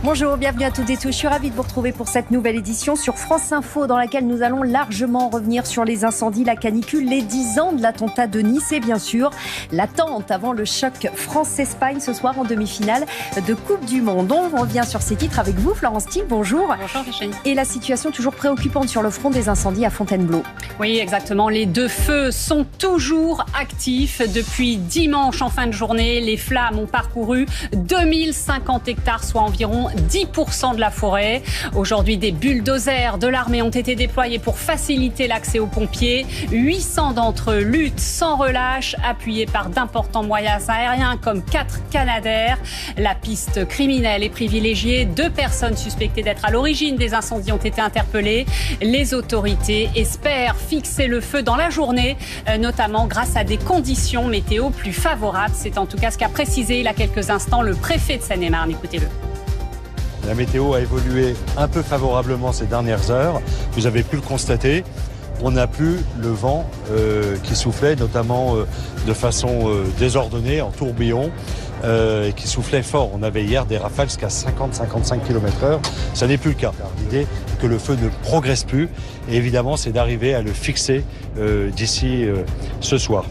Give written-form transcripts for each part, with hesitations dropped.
Bonjour, bienvenue à toutes et tous. Je suis ravie de vous retrouver pour cette nouvelle édition sur France Info dans laquelle nous allons largement revenir sur les incendies, la canicule, les 10 ans de l'attentat de Nice et bien sûr l'attente avant le choc France-Espagne ce soir en demi-finale de Coupe du Monde. On revient sur ces titres avec vous, Florence Thiel, bonjour. Bonjour Virginie. Et la situation toujours préoccupante sur le front des incendies à Fontainebleau. Oui, exactement. Les deux feux sont toujours actifs. Depuis dimanche en fin de journée, les flammes ont parcouru 2050 hectares, soit environ 10% de la forêt. Aujourd'hui, des bulldozers de l'armée ont été déployés pour faciliter l'accès aux pompiers. 800 d'entre eux luttent sans relâche, appuyés par d'importants moyens aériens comme 4 Canadair. La piste criminelle est privilégiée. 2 personnes suspectées d'être à l'origine des incendies ont été interpellées. Les autorités espèrent fixer le feu dans la journée, notamment grâce à des conditions météo plus favorables. C'est en tout cas ce qu'a précisé il y a quelques instants le préfet de Seine-et-Marne. Écoutez-le. La météo a évolué un peu favorablement ces dernières heures. Vous avez pu le constater. On n'a plus le vent qui soufflait, notamment de façon désordonnée, en tourbillon, et qui soufflait fort. On avait hier des rafales jusqu'à 50-55 km/h. Ça n'est plus le cas. L'idée est que le feu ne progresse plus. Et évidemment, c'est d'arriver à le fixer d'ici ce soir.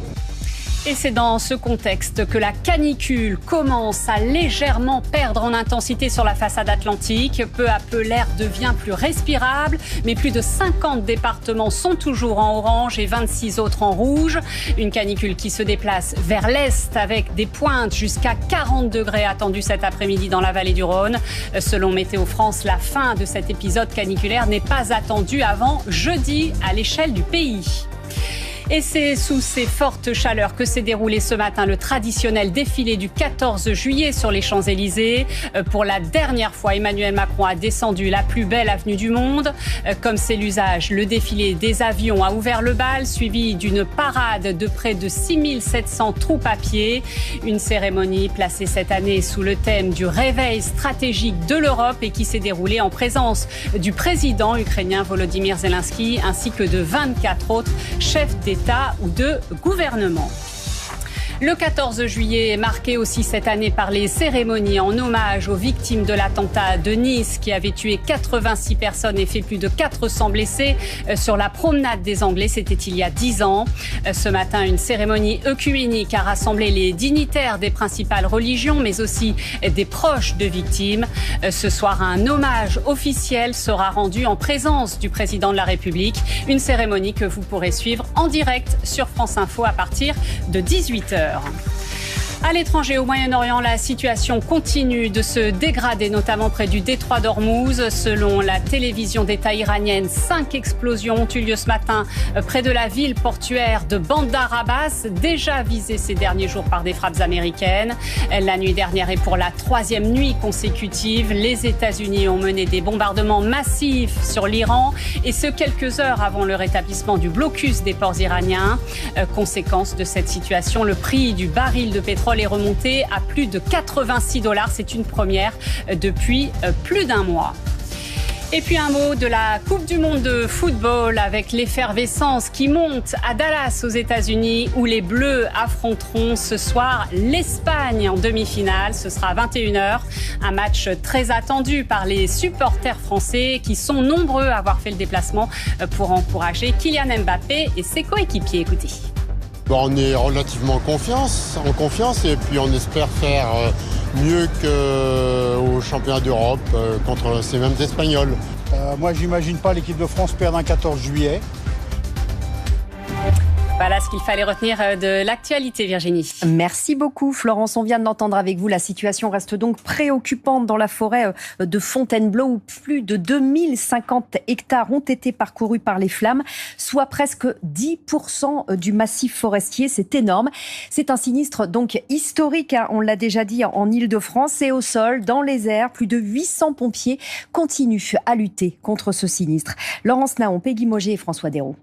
Et c'est dans ce contexte que la canicule commence à légèrement perdre en intensité sur la façade atlantique. Peu à peu, l'air devient plus respirable, mais plus de 50 départements sont toujours en orange et 26 autres en rouge. Une canicule qui se déplace vers l'est avec des pointes jusqu'à 40 degrés attendus cet après-midi dans la vallée du Rhône. Selon Météo France, la fin de cet épisode caniculaire n'est pas attendue avant jeudi à l'échelle du pays. Et c'est sous ces fortes chaleurs que s'est déroulé ce matin le traditionnel défilé du 14 juillet sur les Champs-Élysées. Pour la dernière fois, Emmanuel Macron a descendu la plus belle avenue du monde. Comme c'est l'usage, le défilé des avions a ouvert le bal, suivi d'une parade de près de 6700 troupes à pied. Une cérémonie placée cette année sous le thème du réveil stratégique de l'Europe et qui s'est déroulée en présence du président ukrainien Volodymyr Zelensky ainsi que de 24 autres chefs d'État ou de gouvernement. Le 14 juillet est marqué aussi cette année par les cérémonies en hommage aux victimes de l'attentat de Nice qui avait tué 86 personnes et fait plus de 400 blessés sur la promenade des Anglais. C'était il y a 10 ans. Ce matin, une cérémonie œcuménique a rassemblé les dignitaires des principales religions, mais aussi des proches de victimes. Ce soir, un hommage officiel sera rendu en présence du président de la République. Une cérémonie que vous pourrez suivre en direct sur France Info à partir de 18h. À l'étranger, au Moyen-Orient, la situation continue de se dégrader, notamment près du détroit d'Ormuz. Selon la télévision d'État iranienne, 5 explosions ont eu lieu ce matin près de la ville portuaire de Bandar Abbas, déjà visée ces derniers jours par des frappes américaines. La nuit dernière et pour la 3e nuit consécutive, les États-Unis ont mené des bombardements massifs sur l'Iran et ce quelques heures avant le rétablissement du blocus des ports iraniens. Conséquence de cette situation, le prix du baril de pétrole est remonté à plus de 86 $. C'est une première depuis plus d'un mois. Et puis un mot de la Coupe du Monde de football avec l'effervescence qui monte à Dallas aux États-Unis où les Bleus affronteront ce soir l'Espagne en demi-finale. Ce sera à 21h. Un match très attendu par les supporters français qui sont nombreux à avoir fait le déplacement pour encourager Kylian Mbappé et ses coéquipiers. Écoutez. On est relativement en confiance et puis on espère faire mieux qu'au championnat d'Europe contre ces mêmes Espagnols. Moi, j'imagine pas l'équipe de France perdre un 14 juillet. Voilà ce qu'il fallait retenir de l'actualité, Virginie. Merci beaucoup, Florence. On vient de l'entendre avec vous. La situation reste donc préoccupante dans la forêt de Fontainebleau où plus de 2050 hectares ont été parcourus par les flammes, soit presque 10% du massif forestier. C'est énorme. C'est un sinistre donc historique, on l'a déjà dit, en Île-de-France et au sol, dans les airs. Plus de 800 pompiers continuent à lutter contre ce sinistre. Laurence Naon, Peggy Moget et François Dérault.